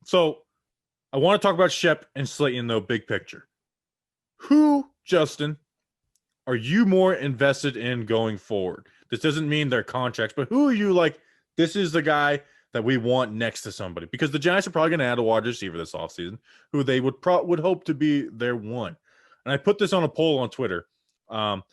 So I want to talk about Shep and Slayton, though, big picture. Who, Justin, are you more invested in going forward? This doesn't mean their contracts, but who are you like, this is the guy that we want next to somebody? Because the Giants are probably going to add a wide receiver this offseason who they would hope to be their one. And I put this on a poll on Twitter. It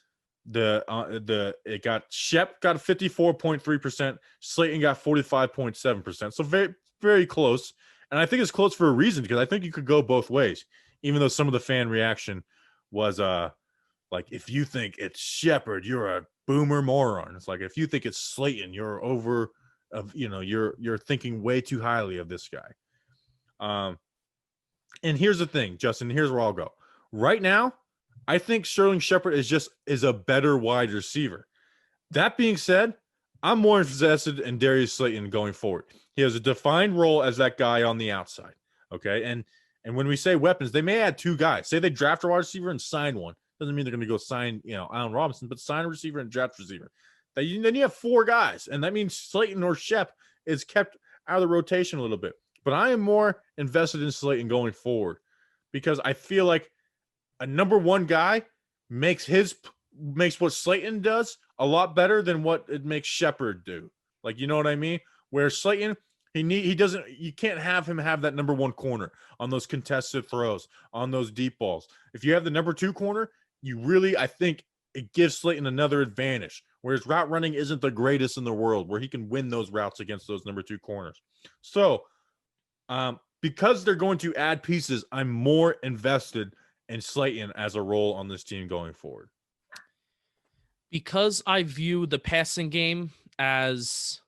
got Shep got 54.3%, Slayton got 45.7%. So very, very close. And I think it's close for a reason, because I think you could go both ways, even though some of the fan reaction was like, if you think it's Shepard, you're a boomer moron. It's like, if you think it's Slayton, you're you're thinking way too highly of this guy. And here's the thing, Justin, here's where I'll go. Right now, I think Sterling Shepard is a better wide receiver. That being said, I'm more invested in Darius Slayton going forward. He has a defined role as that guy on the outside. Okay. And when we say weapons, they may add two guys. Say they draft a wide receiver and sign one. Doesn't mean they're going to go sign, Allen Robinson, but sign a receiver and draft receiver. Then you have four guys. And that means Slayton or Shep is kept out of the rotation a little bit. But I am more invested in Slayton going forward, because I feel like a number one guy makes what Slayton does a lot better than what it makes Shepard do. Like, you know what I mean? Where Slayton, you can't have him have that number one corner on those contested throws, on those deep balls. If you have the number two corner, I think it gives Slayton another advantage, whereas route running isn't the greatest in the world, where he can win those routes against those number two corners. So, because they're going to add pieces, I'm more invested in Slayton as a role on this team going forward. Because I view the passing game as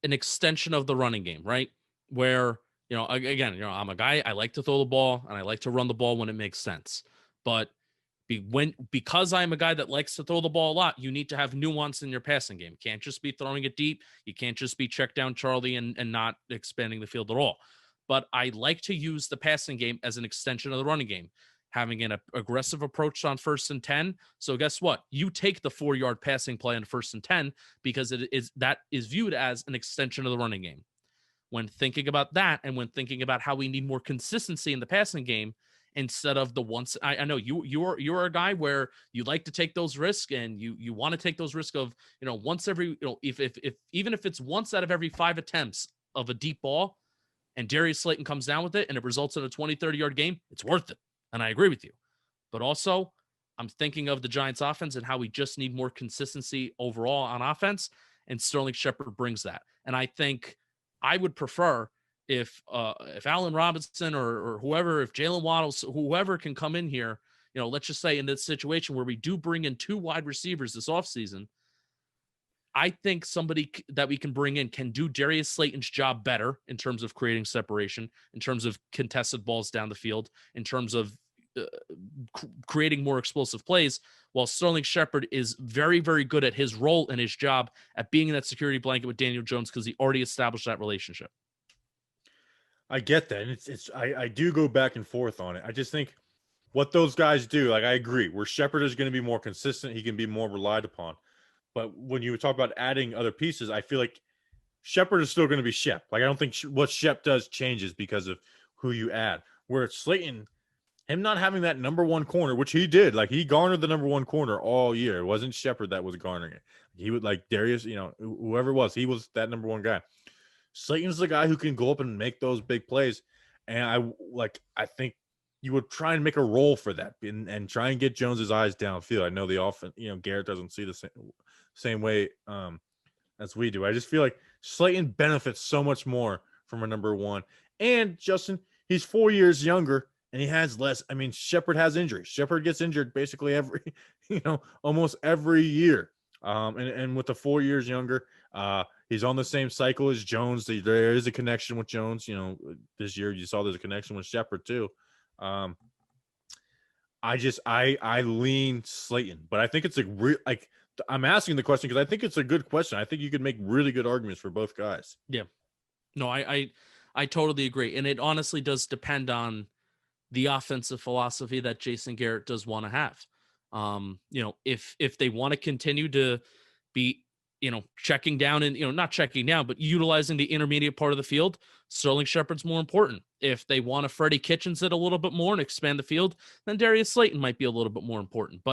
an extension of the running game, right? Where, again, I'm a guy, I like to throw the ball and I like to run the ball when it makes sense. But because I'm a guy that likes to throw the ball a lot, you need to have nuance in your passing game. You can't just be throwing it deep. You can't just be check down Charlie and not expanding the field at all. But I like to use the passing game as an extension of the running game, having an aggressive approach on 1st and 10. So guess what? You take the 4-yard passing play on 1st and 10, because that is viewed as an extension of the running game. When thinking about that, and when thinking about how we need more consistency in the passing game, instead of the once, I know you're a guy where you like to take those risks, and you want to take those risks of, once every, if even if it's once out of every 5 attempts of a deep ball, and Darius Slayton comes down with it and it results in a 20, 30-yard game, it's worth it. And I agree with you. But also, I'm thinking of the Giants offense and how we just need more consistency overall on offense, and Sterling Shepard brings that. And I think I would prefer if Allen Robinson or whoever, if Jalen Waddles, whoever can come in here, let's just say in this situation where we do bring in 2 wide receivers this offseason, I think somebody that we can bring in can do Darius Slayton's job better in terms of creating separation, in terms of contested balls down the field, in terms of creating more explosive plays, while Sterling Shepard is very, very good at his role and his job at being in that security blanket with Daniel Jones, because he already established that relationship. I get that. And I do go back and forth on it. I just think what those guys do, like, I agree, where Shepard is going to be more consistent, he can be more relied upon. But when you talk about adding other pieces, I feel like Shepard is still going to be Shep. Like, I don't think what Shep does changes because of who you add. Where it's Slayton, him not having that number one corner, which he did, like, he garnered the number one corner all year. It wasn't Shepard that was garnering it. He would, like, Darius, whoever it was, he was that number one guy. Slayton's the guy who can go up and make those big plays. And I think you would try and make a role for that and try and get Jones's eyes downfield. I know the offense, Garrett doesn't see the same way as we do. I just feel like Slayton benefits so much more from a number one. And Justin, he's 4 years younger and he has less. I mean, Shepard has injuries. Shepard gets injured basically almost every year. And with the 4 years younger, he's on the same cycle as Jones. There is a connection with Jones. This year you saw there's a connection with Shepard too. I lean Slayton, but I think it's I'm asking the question because I think it's a good question. I think you could make really good arguments for both guys. Yeah. No, I totally agree. And it honestly does depend on the offensive philosophy that Jason Garrett does want to have. If they want to continue to be checking down and, not checking down, but utilizing the intermediate part of the field, Sterling Shepard's more important. If they want to Freddie Kitchens it a little bit more and expand the field, then Darius Slayton might be a little bit more important. But